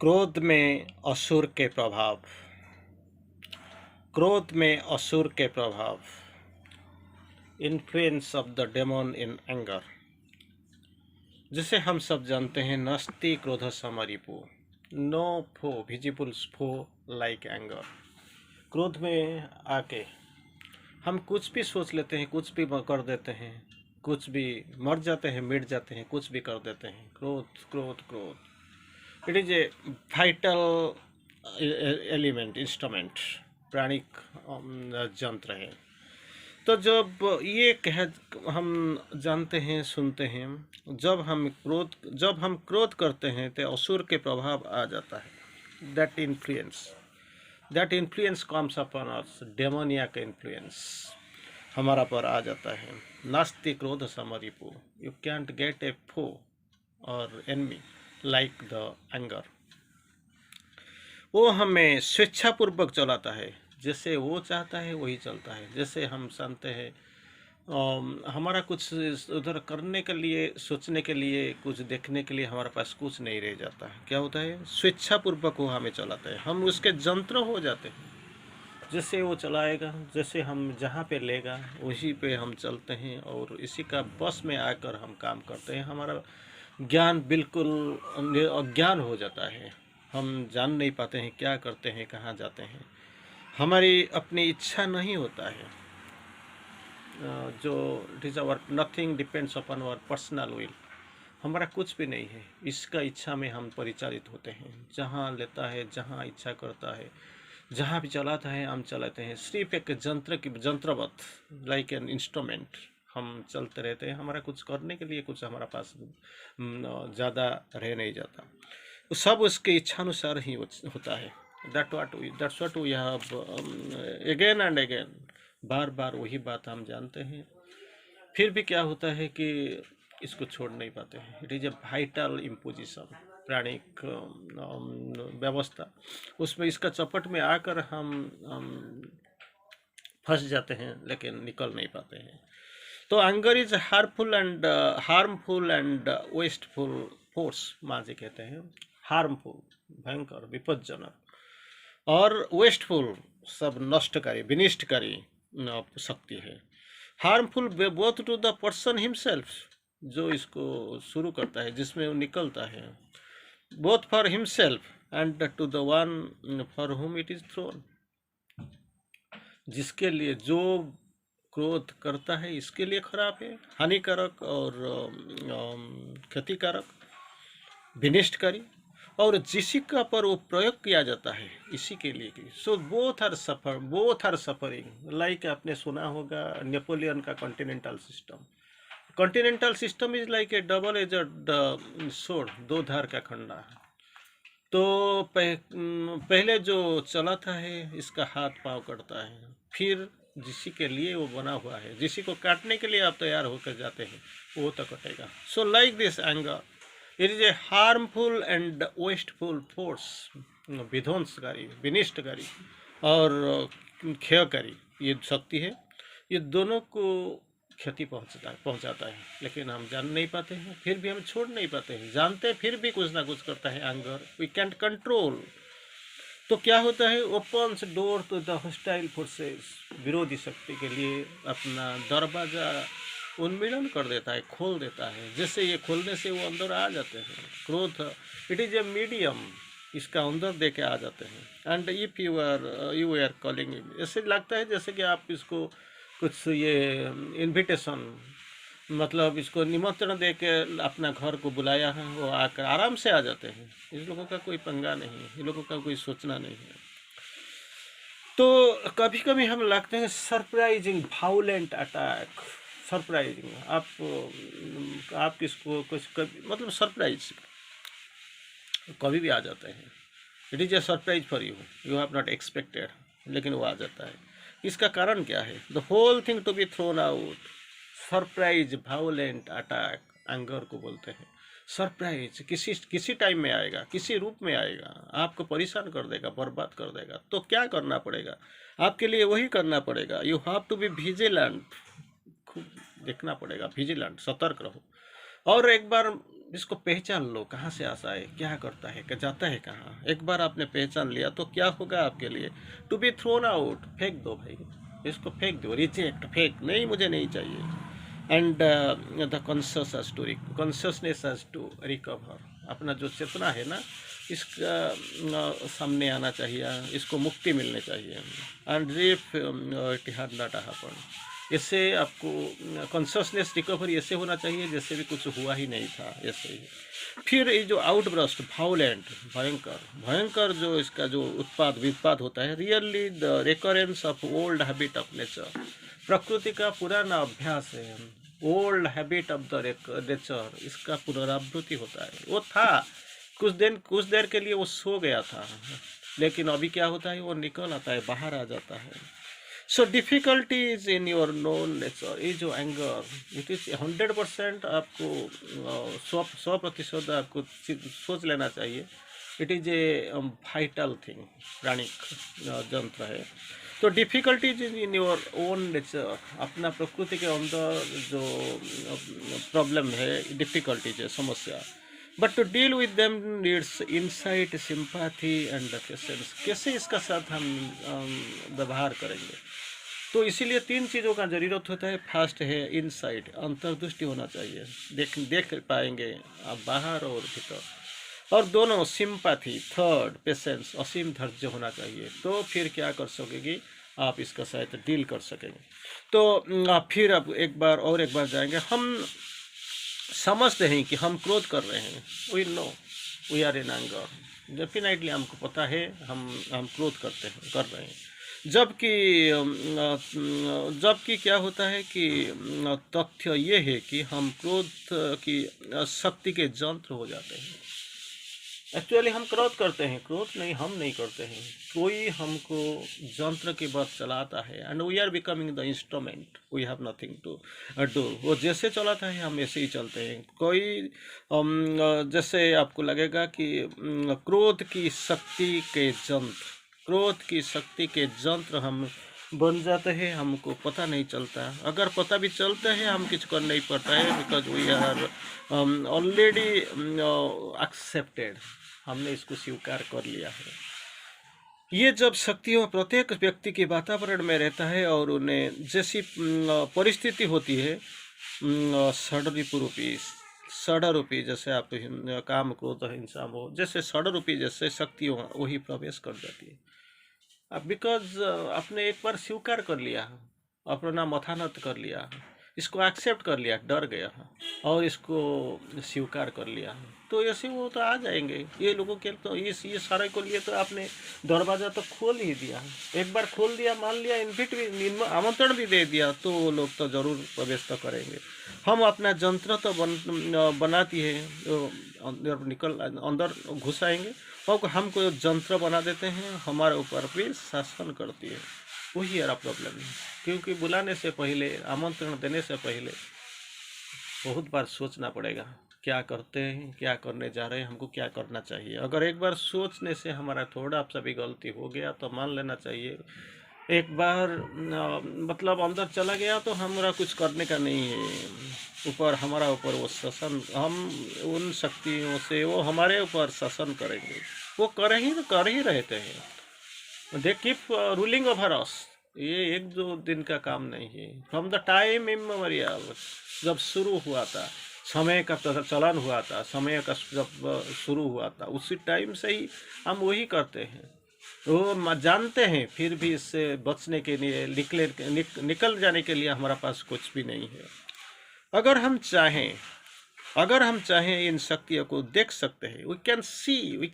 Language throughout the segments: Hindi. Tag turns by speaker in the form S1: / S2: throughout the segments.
S1: क्रोध में असुर के प्रभाव। क्रोध में असुर के प्रभाव। Influence of the demon in anger. जिसे हम सब जानते हैं, नास्ति क्रोध समरिपु, नो फो विजिबल फो लाइक एंगर। क्रोध में आके हम कुछ भी सोच लेते हैं, कुछ भी कर देते हैं, कुछ भी मर जाते हैं, मिट जाते हैं, कुछ भी कर देते हैं। क्रोध क्रोध क्रोध, it is a vital element, instrument, प्राणिक यंत्र है। तो जब ये कह हम जानते हैं, सुनते हैं, जब हम क्रोध करते हैं तो असुर के प्रभाव आ जाता है। That influence comes upon us, डेमोनिया इन्फ्लुएंस हमारा पर आ जाता है। नास्ति क्रोध समरिपु, you can't get a foe or enemy like the anger. वो हमें स्वेच्छापूर्वक चलाता है, जैसे वो चाहता है वही चलता है। जैसे हम जानते हैं, हमारा कुछ उधर करने के लिए, सोचने के लिए, कुछ देखने के लिए हमारे पास कुछ नहीं रह जाता है। क्या होता है? स्वेच्छापूर्वक वो हमें चलाता है, हम उसके यंत्र हो जाते हैं। जैसे वो चलाएगा, जैसे हम जहाँ पे लेगा उसी पे हम चलते हैं और इसी का बस में आकर हम काम करते हैं। हमारा ज्ञान बिल्कुल अज्ञान हो जाता है, हम जान नहीं पाते हैं क्या करते हैं, कहाँ जाते हैं। हमारी अपनी इच्छा नहीं होता है, जो it is our nothing depends upon our personal will. हमारा कुछ भी नहीं है, इसका इच्छा में हम परिचालित होते हैं। जहाँ लेता है, जहाँ इच्छा करता है, जहाँ भी चलाता है हम चलाते हैं। सिर्फ एक यंत्रवत, लाइक एन इंस्ट्रूमेंट हम चलते रहते हैं। हमारा कुछ करने के लिए कुछ हमारा पास ज़्यादा रह नहीं जाता, तो सब उसके इच्छानुसार ही होता है। that's what we have again and again, बार बार वही बात हम जानते हैं। फिर भी क्या होता है कि इसको छोड़ नहीं पाते हैं। It is a vital imposition, प्राणिक व्यवस्था, उसमें इसका चपट में आकर हम फंस जाते हैं, लेकिन निकल नहीं पाते हैं। तो anger is harmful and wasteful force. माँ जी कहते हैं हार्मफुल, भयंकर, विपज्जनक, और वेस्टफुल, सब नष्टकारी, विनिष्टकारी शक्ति है। Harmful both to the person himself, जो इसको शुरू करता है, जिसमें वो निकलता है, both for himself and to the one for whom it is thrown. जिसके लिए जो क्रोध करता है, इसके लिए खराब है, हानिकारक और क्षतिकारक, विनिष्टकारी। और जिसी का पर वो प्रयोग किया जाता है, इसी के लिए की। So both are suffering. Like आपने सुना होगा नेपोलियन का continental system. Continental system is like a double edged sword, दो धार का खंडा। तो पहले जो चलाता है, इसका हाथ पांव कटता है, फिर जिसी के लिए वो बना हुआ है, जिसी को काटने के लिए आप तैयार होकर जाते हैं, वो तो कटेगा। So like this anger, it is a harmful and wasteful force, विध्वंसकारी, विनिष्टकारी और क्षयकारी ये शक्ति है। ये दोनों को क्षति पहुंचाता है, लेकिन हम जान नहीं पाते हैं, फिर भी हम छोड़ नहीं पाते हैं। जानते फिर भी कुछ ना कुछ करता है एंगर, वी कैंट कंट्रोल। तो क्या होता है? Opens door to the hostile forces, विरोधी शक्ति के लिए अपना दरवाजा उन्मीलन कर देता है, खोल देता है। जैसे ये खोलने से वो अंदर आ जाते हैं। क्रोध, इट इज ए मीडियम, इसका अंदर दे के आ जाते हैं। And if you are calling, ऐसे लगता है जैसे कि आप इसको कुछ ये इनविटेशन, मतलब इसको निमंत्रण दे के अपना घर को बुलाया है, वो आकर आराम से आ जाते हैं। इस लोगों का कोई पंगा नहीं है, इन लोगों का कोई सोचना नहीं है। तो कभी कभी हम लगते हैं सरप्राइजिंग वायलेंट अटैक। सरप्राइजिंग, आप किसको कुछ मतलब सरप्राइज कभी भी आ जाते हैं। It is a surprise for you, you have not expected, लेकिन वो आ जाता है। इसका कारण क्या है? The whole thing to be thrown out. Surprise, violent attack, anger को बोलते हैं। सरप्राइज किसी टाइम में आएगा, किसी रूप में आएगा, आपको परेशान कर देगा, बर्बाद कर देगा। तो क्या करना पड़ेगा आपके लिए? वही करना पड़ेगा। You have to be vigilant, खूब देखना पड़ेगा, विजिलेंट, सतर्क रहो। और एक बार इसको पहचान लो, कहाँ से आता है, क्या करता है, जाता है कहाँ। एक बार आपने पहचान लिया तो क्या होगा आपके लिए, टू बी थ्रोन आउट, फेंक दो भाई, इसको फेंक दो, रिजेक्ट, फेंक, नहीं मुझे नहीं चाहिए। And the consciousness has to recover, अपना जो चेतना है ना, इसका सामने आना चाहिए, इसको मुक्ति मिलनी चाहिए। And if it had not happen, इससे आपको कॉन्शियसनेस रिकवरी ऐसे होना चाहिए जैसे भी कुछ हुआ ही नहीं था, ऐसे ही। फिर ये जो आउटब्रस्ट, वायलेंट, भयंकर भयंकर जो इसका जो वित्पाद होता है, really the recurrence of old habit of nature, प्रकृति का पुराना अभ्यास है, old habit of the nature, इसका पुनरावृत्ति होता है। वो था कुछ देर के लिए वो सो गया था, लेकिन अभी क्या होता है, वो निकल आता है, बाहर आ जाता है। So difficulty is in your known nature, ये जो एंगर, इट इज 100%, आपको 100% आपको सोच लेना चाहिए, it is a vital thing, प्राणिक यंत्र है। तो difficulties in your own nature, अपना प्रकृति के अंदर जो प्रॉब्लम है, डिफिकल्टीज है, समस्या, but to deal with them needs insight, sympathy and patience. कैसे इसका साथ हम व्यवहार करेंगे, तो इसीलिए 3 चीज़ों का ज़रूरत होता है। फर्स्ट है इनसाइट, अंतर्दृष्टि होना चाहिए, देख पाएंगे आप बाहर और भीतर। और दोनों सिंपैथी, थर्ड पेशेंस, असीम धैर्य होना चाहिए। तो फिर क्या कर सकेगी आप, इसका शायद डील कर सकेंगे। तो फिर अब एक बार जाएंगे, हम समझते हैं कि हम क्रोध कर रहे हैं, we know we are in anger, definitely हमको पता है हम क्रोध कर रहे हैं। जबकि क्या होता है कि तथ्य ये है कि हम क्रोध की शक्ति के यंत्र हो जाते हैं। एक्चुअली हम क्रोध करते हैं, क्रोध नहीं, हम नहीं करते हैं, कोई हमको यंत्र के बाद चलाता है, and we are becoming the instrument, we have nothing to do. वो जैसे चलाता है हम ऐसे ही चलते हैं। कोई जैसे आपको लगेगा कि क्रोध की शक्ति के यंत्र, क्रोध की शक्ति के यंत्र हम बन जाते हैं, हमको पता नहीं चलता। अगर पता भी चलता है हम कुछ कर नहीं पाता है, because we are already accepted, हमने इसको स्वीकार कर लिया है। ये जब शक्तियों प्रत्येक व्यक्ति के वातावरण में रहता है और उन्हें जैसी परिस्थिति होती है, षडरूपी, जैसे आप काम क्रोध हिंसा हो, जैसे षडरूपी जैसे शक्तियों वही प्रवेश कर जाती है। अब बिकॉज आपने एक बार स्वीकार कर लिया, अपना मथानत कर लिया, इसको एक्सेप्ट कर लिया, डर गया और इसको स्वीकार कर लिया, तो ऐसे वो तो आ जाएंगे ये लोगों के। तो ये सारे को लिए तो आपने दरवाज़ा तो खोल ही दिया, एक बार खोल दिया, मान लिया, आमंत्रण भी दे दिया, तो वो लोग तो ज़रूर प्रवेश तो करेंगे। हम अपना यंत्र तो बनाती है, अंदर घुस आएंगे और हमको यंत्र बना देते हैं, हमारे ऊपर भी शासन करती है। वही हमारा प्रॉब्लम है, क्योंकि बुलाने से पहले, आमंत्रण देने से पहले बहुत बार सोचना पड़ेगा, क्या करते हैं, क्या करने जा रहे हैं, हमको क्या करना चाहिए। अगर एक बार सोचने से हमारा थोड़ा सा भी गलती हो गया तो मान लेना चाहिए, एक बार मतलब अंदर चला गया तो हमारा कुछ करने का नहीं है। ऊपर हमारा ऊपर वो शासन, हम उन शक्तियों से वो हमारे ऊपर शासन करेंगे, वो कर ही रहते हैं। They keep ruling over us. ये 1-2 दिन का काम नहीं है। फ्रॉम द टाइम इमेमोरियल, जब शुरू हुआ था, समय का चलन हुआ था, समय का जब शुरू हुआ था, उसी टाइम से ही हम वही करते हैं। वो जानते हैं, फिर भी इससे बचने के लिए, निकल जाने के लिए हमारा पास कुछ भी नहीं है। अगर हम चाहें इन शक्तियों को देख सकते हैं, we can see,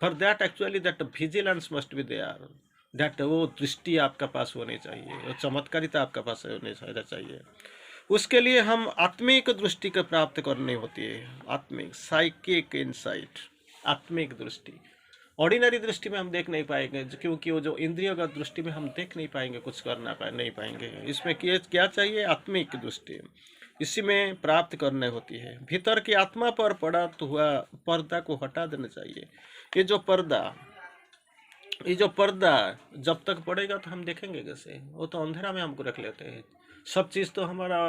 S1: for that actually that vigilance must be there, that वो दृष्टि आपका पास होनी चाहिए, वो चमत्कारिता आपका पास होनी चाहिए। उसके लिए हम आत्मिक दृष्टि को प्राप्त करनी होती है, आत्मिक, साइकिक इंसाइट, आत्मिक दृष्टि। ऑर्डिनरी दृष्टि में हम देख नहीं पाएंगे, क्योंकि वो जो इंद्रियोगत दृष्टि में हम देख नहीं पाएंगे, कुछ नहीं पाएंगे। इसमें क्या चाहिए, आत्मिक दृष्टि, इसी में प्राप्त करने होती है। भीतर की आत्मा पर पड़ा तो हुआ पर्दा को हटा देना चाहिए। ये जो पर्दा जब तक पड़ेगा तो हम देखेंगे कैसे, वो तो अंधेरा में हमको रख लेते हैं। सब चीज़ तो हमारा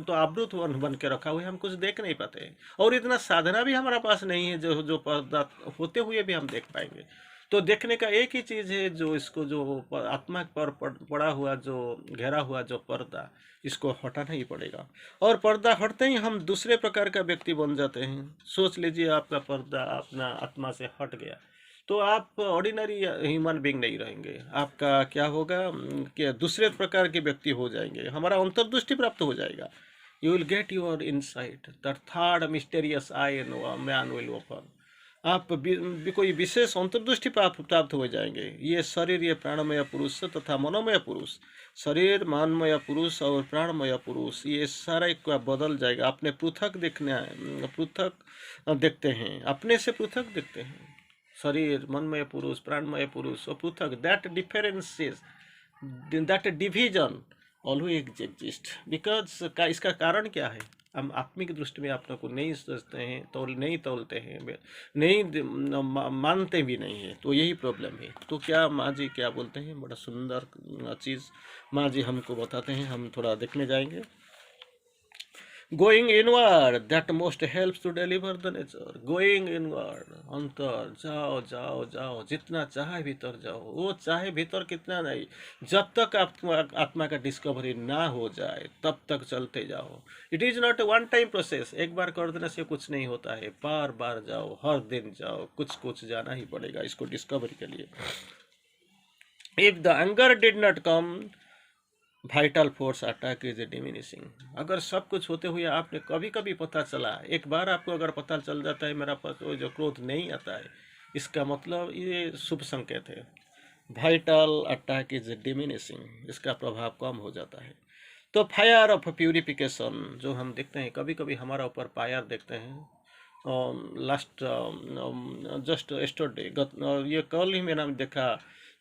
S1: तो आवृत बन के रखा हुआ है, हम कुछ देख नहीं पाते। और इतना साधना भी हमारा पास नहीं है जो जो पर्दा होते हुए भी हम देख पाएंगे। तो देखने का एक ही चीज़ है, जो इसको जो आत्मा पर पड़ा हुआ जो घेरा हुआ जो पर्दा, इसको हटाना ही पड़ेगा। और पर्दा हटते ही हम दूसरे प्रकार का व्यक्ति बन जाते हैं। सोच लीजिए आपका पर्दा अपना आत्मा से हट गया, तो आप ऑर्डिनरी ह्यूमन बीइंग नहीं रहेंगे। आपका क्या होगा कि दूसरे प्रकार के व्यक्ति हो जाएंगे, हमारा अंतर्दृष्टि प्राप्त हो जाएगा। You will get your insight, the third mysterious I in man will open. आप कोई विशेष अंतर्दृष्टि प्राप्त हो जाएंगे। ये शरीर, ये प्राणमय पुरुष तथा मनोमय पुरुष, शरीर मनमय पुरुष और प्राणमय पुरुष, ये सारा एक बदल जाएगा। अपने पृथक पृथक देखते हैं, अपने से पृथक देखते हैं। शरीर, मनमय पुरुष, प्राणमय पुरुष और पृथक, that differences, that division always exist. Because इसका कारण क्या है, हम आत्मिक दृष्टि में अपने को नहीं सोचते हैं, नहीं तोलते हैं, नहीं मानते भी नहीं है। तो यही प्रॉब्लम है। तो क्या माँ जी क्या बोलते हैं, बड़ा सुंदर चीज़ माँ जी हमको बताते हैं, हम थोड़ा देखने जाएंगे। Going inward that most helps to deliver the nature. Going inward, अंतर जाओ जाओ जाओ, जितना चाहे भीतर जाओ। वो चाहे भीतर कितना नहीं, जब तक आत्मा का डिस्कवरी ना हो जाए तब तक चलते जाओ। It is not a one time process. एक बार कर देने से कुछ नहीं होता है, बार बार जाओ, हर दिन जाओ, कुछ कुछ जाना ही पड़ेगा इसको डिस्कवरी के लिए। If the anger did not come, vital force attack is diminishing. अगर सब कुछ होते हुए आपने कभी कभी पता चला, एक बार आपको अगर पता चल जाता है मेरा पास वो जो क्रोध नहीं आता है, इसका मतलब ये शुभ संकेत है। वाइटल अटैक इज डिमिनिशिंग, इसका प्रभाव कम हो जाता है। तो फायर ऑफ प्यूरिफिकेशन जो हम देखते हैं, कभी कभी हमारा ऊपर फायर देखते हैं। लास्ट जस्ट एस्टरडे, ये कल ही मैंने देखा,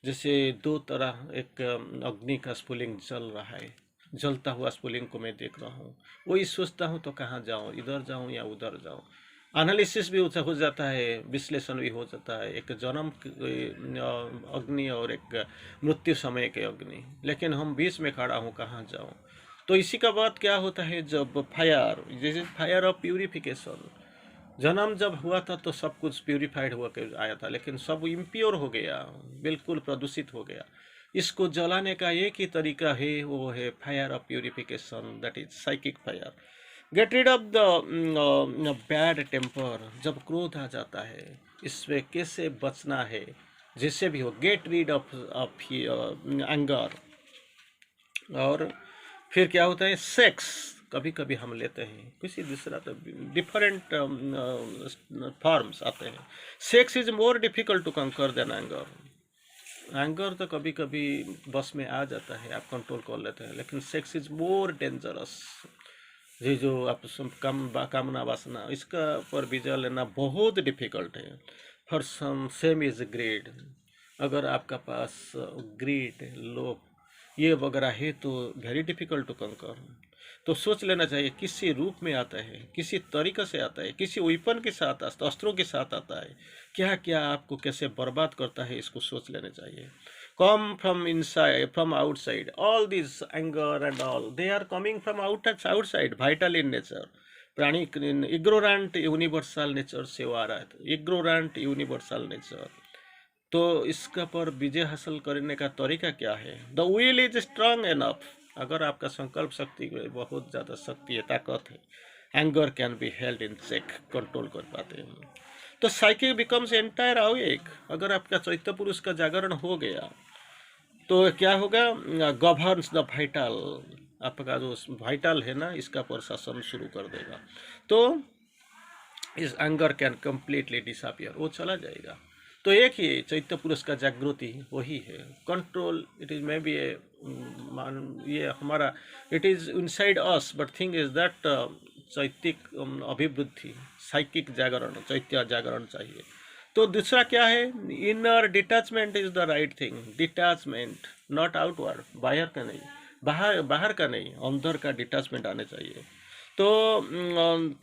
S1: जैसे दो तरह एक अग्नि का स्फुलिंग जल रहा है, जलता हुआ स्फुलिंग को मैं देख रहा हूँ। वही सोचता हूँ तो कहाँ जाऊँ, इधर जाऊँ या उधर जाऊँ। एनालिसिस भी हो जाता है, विश्लेषण भी हो जाता है, एक जन्म अग्नि और एक मृत्यु समय के अग्नि, लेकिन हम बीच में खड़ा हूँ, कहाँ जाऊँ। तो इसी का बात क्या होता है, जब फायर, जैसे फायर ऑफ प्यूरिफिकेशन, जन्म जब हुआ था तो सब कुछ प्यूरिफाइड हुआ के आया था, लेकिन सब इम्प्योर हो गया, बिल्कुल प्रदूषित हो गया। इसको जलाने का एक ही तरीका है, वो है fire of purification, that is psychic fire. Get rid of the bad temper. जब क्रोध आ जाता है, इसमें कैसे बचना है, जिससे भी हो, गेट रीड ऑफ एंगर। और फिर क्या होता है, सेक्स कभी कभी हम लेते हैं, किसी दूसरा तो डिफरेंट फॉर्म्स आते हैं। Sex is more difficult to conquer than anger. Anger तो कभी कभी बस में आ जाता है, आप कंट्रोल कर लेते हैं, लेकिन सेक्स इज मोर डेंजरस। ये जो आप कामना वासना, इसका पर विजय लेना बहुत डिफिकल्ट है। For some same is grade. अगर आपका पास ग्रेड, लोभ, ये वगैरह है तो वेरी डिफिकल्ट टू कंकर। तो सोच लेना चाहिए, किसी रूप में आता है, किसी तरीके से आता है, किसी वेपन के साथ, अस्त्रों के साथ आता है, क्या क्या आपको कैसे बर्बाद करता है, इसको सोच लेना चाहिए। Come from inside, from outside, all this anger and all they are coming from outside, vital in nature, प्राणी इग्नोरेंट यूनिवर्सल नेचर से वो आ रहा है, इग्नोरेंट यूनिवर्सल नेचर। तो इसका पर विजय हासिल करने का तरीका क्या है, the will is strong enough. अगर आपका संकल्प शक्ति बहुत ज़्यादा शक्ति है, ताकत है, anger can be held in check, control कर पाते हैं। तो साइकिल बिकम्स एंटायर अवेक। अगर आपका चैत्य पुरुष का जागरण हो गया तो क्या होगा, गवर्न्स द वाइटल, आपका जो वाइटल है ना, इसका प्रशासन शुरू कर देगा। तो इस एंगर कैन कम्प्लीटली डिसअपियर, वो चला जाएगा। तो एक ही चैत्य पुरुष का जागृति वही है, control. It is maybe ये हमारा, it is inside us, but thing is that चैतिक अभिवृद्धि, साइकिक जागरण, चैत्य जागरण चाहिए। तो दूसरा क्या है, inner detachment is the right thing. Detachment, not outward, बाहर का नहीं, बाहर का नहीं, अंदर का डिटैचमेंट आने चाहिए। तो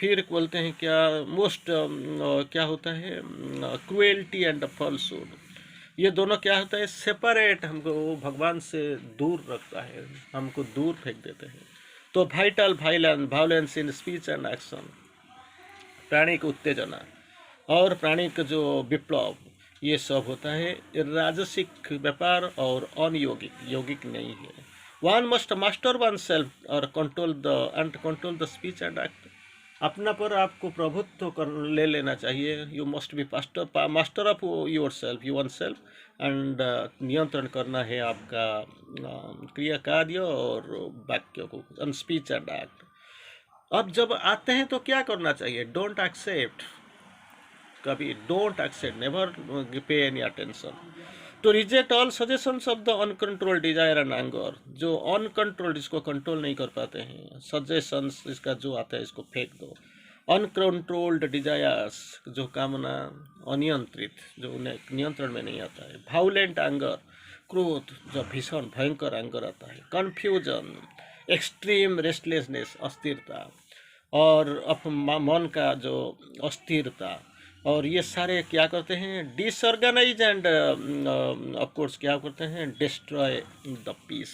S1: फिर बोलते हैं क्या, मोस्ट क्या होता है, क्रुएल्टी एंड फॉल्सहुड। ये दोनों क्या होता है, सेपरेट, हमको वो भगवान से दूर रखता है, हमको दूर फेंक देते हैं। तो vital violence in speech and action, प्राणी की उत्तेजना और प्राणी का जो विप्लव, ये सब होता है राजसिक व्यापार और अनयोगिक, यौगिक नहीं है। One must master one self और control the speech and act. अपना पर आपको प्रभुत्व कर ले लेना चाहिए। You must be master of your self, you one self, and नियंत्रण करना है आपका क्रिया कार्य और वाक्य को, स्पीच एंड एक्ट। अब जब आते हैं तो क्या करना चाहिए, डोंट एक्सेप्ट, कभी don't accept, never pay any attention, to reject all suggestions of the uncontrol desire and anger. जो अनकंट्रोल्ड, इसको कंट्रोल नहीं कर पाते हैं, सजेशंस इसका जो आता है इसको फेंक दो। अनकंट्रोल्ड डिजायर्स, जो कामना अनियंत्रित, जो उन्हें नियंत्रण में नहीं आता है। वायलेंट एंगर, क्रोध, जो भीषण भयंकर एंगर आता है। कन्फ्यूजन, एक्सट्रीम रेस्टलेसनेस, अस्थिरता, और मन का जो अस्थिरता, और ये सारे क्या करते हैं, डिसऑर्गेनाइज एंड ऑफ कोर्स क्या करते हैं, डिस्ट्रॉय द पीस।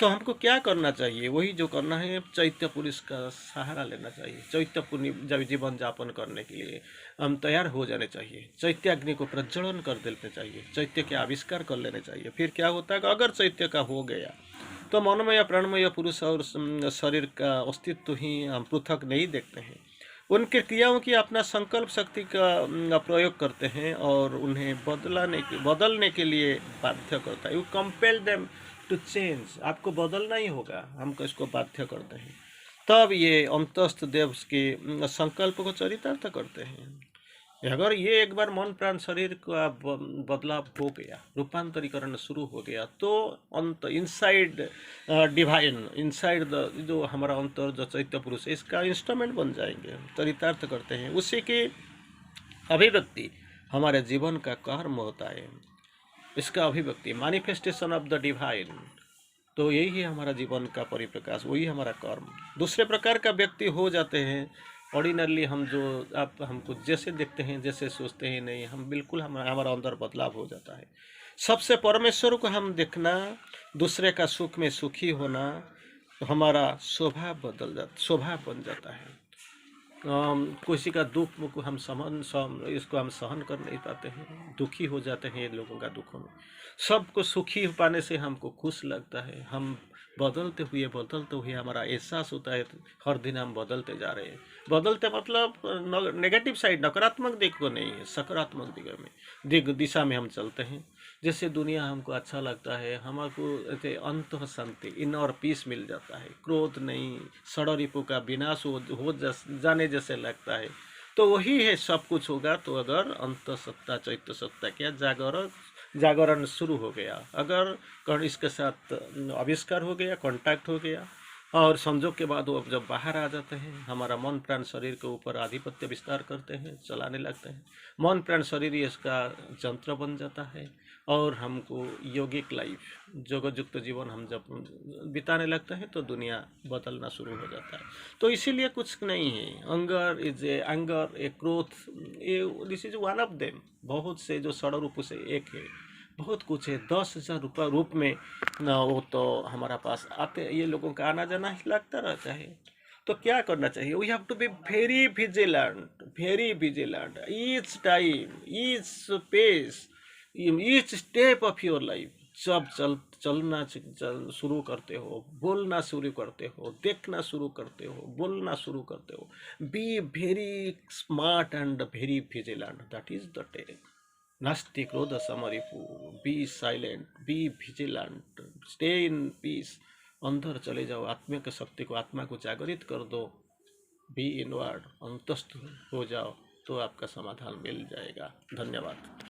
S1: तो हमको क्या करना चाहिए, वही जो करना है, चैत्य पुरुष का सहारा लेना चाहिए। चैत्य जीवन यापन करने के लिए हम तैयार हो जाने चाहिए। चैत्य अग्नि को प्रज्वलन कर देने चाहिए, चैत्य के आविष्कार कर लेने चाहिए। फिर क्या होता है कि अगर चैत्य का हो गया तो मनोमय प्राणमय पुरुष और शरीर का अस्तित्व ही हम पृथक नहीं देखते हैं। उनके क्रियाओं की अपना संकल्प शक्ति का प्रयोग करते हैं और उन्हें बदलने के लिए बाध्य करता है। You compel them to change, आपको बदलना ही होगा, हमको इसको बाध्य करते हैं। तब ये अंतस्थ देव के संकल्प को चरितार्थ करते हैं। अगर ये एक बार मन प्राण शरीर का बदलाव हो गया, रूपांतरीकरण शुरू हो गया, तो अंत इनसाइड डिवाइन, इनसाइड द जो हमारा अंतर जो चैत्य पुरुष है, इसका इंस्ट्रूमेंट बन जाएंगे, चरितार्थ करते हैं। उसी की अभिव्यक्ति हमारे जीवन का कर्म होता है, इसका अभिव्यक्ति मैनिफेस्टेशन ऑफ द डिवाइन। तो यही है हमारा जीवन का परिप्रकाश, वही हमारा कर्म। दूसरे प्रकार का व्यक्ति हो जाते हैं ऑर्डिनरली, हम जो आप हमको जैसे देखते हैं, जैसे सोचते हैं, नहीं, हम बिल्कुल हमारा अंदर बदलाव हो जाता है। सबसे परमेश्वर को हम देखना, दूसरे का सुख में सुखी होना, तो हमारा स्वभाव स्वभाव बन जाता है। किसी का दुख को हम इसको हम सहन कर नहीं पाते हैं, दुखी हो जाते हैं लोगों का दुखों में। सबको सुखी पाने से हमको खुश लगता है। हम बदलते हुए हमारा एहसास होता है, हर दिन हम बदलते जा रहे हैं। बदलते मतलब नेगेटिव साइड, नकारात्मक दिग को नहीं है, सकारात्मक दिशा में हम चलते हैं। जैसे दुनिया हमको अच्छा लगता है, हमको अंत शांति, इनर पीस मिल जाता है, क्रोध नहीं, षड्रिपु का विनाश हो जाने जैसे लगता है। तो वही है, सब कुछ होगा तो अगर अंत सत्ता चैत्य सत्ता क्या जागरण शुरू हो गया, अगर इसके साथ आविष्कार हो गया, कांटेक्ट हो गया, और संजोग के बाद वो जब बाहर आ जाते हैं, हमारा मन प्राण शरीर के ऊपर आधिपत्य विस्तार करते हैं, चलाने लगते हैं। मन प्राण शरीर इसका यंत्र बन जाता है और हमको यौगिक लाइफ, जोगयुक्त जीवन हम जब बिताने लगते हैं तो दुनिया बदलना शुरू हो जाता है। तो इसीलिए कुछ नहीं है, एंगर ए क्रोध, ये this is one of them. बहुत से जो षड रूप से एक है, बहुत कुछ है। 10,000 रुपये रूप में ना वो तो हमारा पास आते, ये लोगों का आना जाना ही लगता रहता है। तो क्या करना चाहिए, we have to be very vigilant each time, each space, each step of your life. जब चलना शुरू करते हो, बोलना शुरू करते हो, देखना शुरू करते हो, बोलना शुरू करते हो, be very smart and very vigilant, that is the take. नास्ति क्रोध समरिपु, be silent, be vigilant, stay in peace. अंदर चले जाओ, आत्मा की शक्ति को, आत्मा को जागृत कर दो, बी इनवर्ड, अंतस्थ हो जाओ, तो आपका समाधान मिल जाएगा। धन्यवाद।